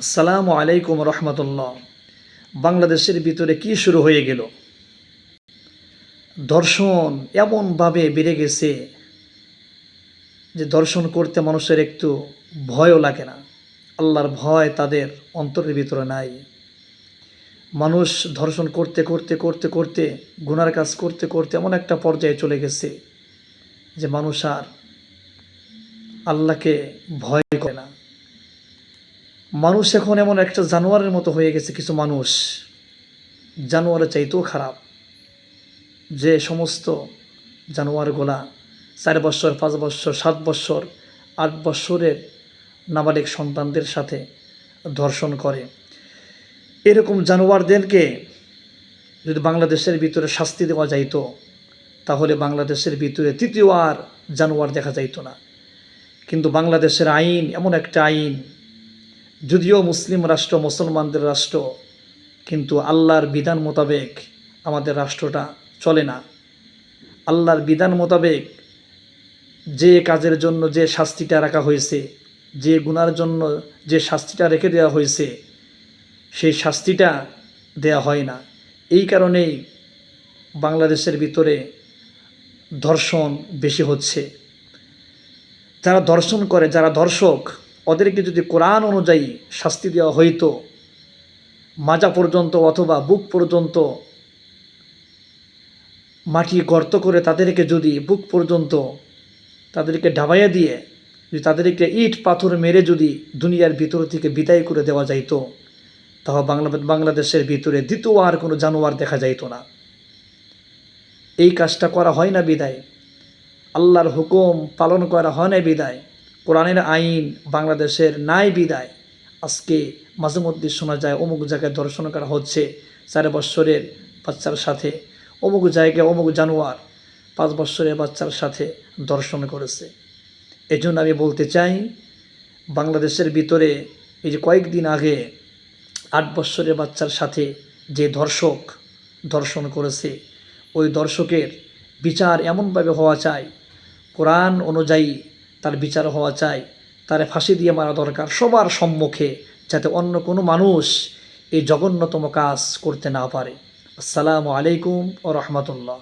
আসসালামু আলাইকুম রহমতুল্লাহ। বাংলাদেশের ভিতরে কি শুরু হয়ে গেল? ধর্ষণ এমনভাবে বেড়ে গেছে যে ধর্ষণ করতে মানুষের একটু ভয়ও লাগে না। আল্লাহর ভয় তাদের অন্তরের ভিতরে নাই। মানুষ ধর্ষণ করতে করতে করতে করতে গুনার কাজ করতে করতে এমন একটা পর্যায়ে চলে গেছে যে মানুষ আর আল্লাহকে ভয় করে না। মানুষ এখন এমন একটা জানোয়ারের মতো হয়ে গেছে। কিছু মানুষ জানোয়ারের চাইতেও খারাপ। যে সমস্ত জানোয়ারগুলা 4 বছর, 5 বছর, 7 বছর, 8 বছরের নাবালিক সন্তানদের সাথে ধর্ষণ করে, এরকম জানোয়ারদেরকে যদি বাংলাদেশের ভিতরে শাস্তি দেওয়া যাইতো, তাহলে বাংলাদেশের ভিতরে তৃতীয় আর জানোয়ার দেখা যাইতো না। কিন্তু বাংলাদেশের আইন এমন একটা আইন, যদিও মুসলিম রাষ্ট্র, মুসলমানদের রাষ্ট্র, কিন্তু আল্লাহর বিধান মোতাবেক আমাদের রাষ্ট্রটা চলে না। আল্লাহর বিধান মোতাবেক যে কাজের জন্য যে শাস্তিটা রাখা হয়েছে, যে গুনার জন্য যে শাস্তিটা রেখে দেওয়া হয়েছে, সেই শাস্তিটা দেয়া হয় না। এই কারণেই বাংলাদেশের ভিতরে ধর্ষণ বেশি হচ্ছে। যারা ধর্ষণ করে, যারা ধর্ষক, ওদেরকে যদি কোরআন অনুযায়ী শাস্তি দেওয়া হইতো, মাজা পর্যন্ত অথবা বুক পর্যন্ত মাটি গর্ত করে তাদেরকে যদি বুক পর্যন্ত তাদেরকে ঢাবাইয়া দিয়ে যদি তাদেরকে ইট পাথর মেরে যদি দুনিয়ার ভিতর থেকে বিদায় করে দেওয়া যাইতো, তাহলে বাংলাদেশের ভিতরে দ্বিতীয় আর কোনো জানোয়ার দেখা যাইতো না। এই কাজটা করা হয় না বিদায়, আল্লাহর হুকুম পালন করা হয় না বিদায়, কোরআনের আইন বাংলাদেশের নাই বিদায় আজকে মাঝে মধ্যে শোনা যায় অমুক জায়গায় ধর্ষণ করা হচ্ছে 4 বছরের বাচ্চার সাথে, অমুক জায়গায় অমুক জানোয়ার 5 বছরের বাচ্চার সাথে ধর্ষণ করেছে। এই জন্য আমি বলতে চাই, বাংলাদেশের ভিতরে এই যে কয়েকদিন আগে 8 বছরের বাচ্চার সাথে যে ধর্ষক ধর্ষণ করেছে, ওই ধর্ষকের বিচার এমনভাবে হওয়া চাই, কোরআন অনুযায়ী তার বিচার হওয়া চাই, তার ফাঁসি দিয়ে মারা দরকার সবার সম্মুখে, যাতে অন্য কোনো মানুষ এই জঘন্যতম কাজ করতে না পারে। আসসালামু আলাইকুম ওয়া রাহমাতুল্লাহ।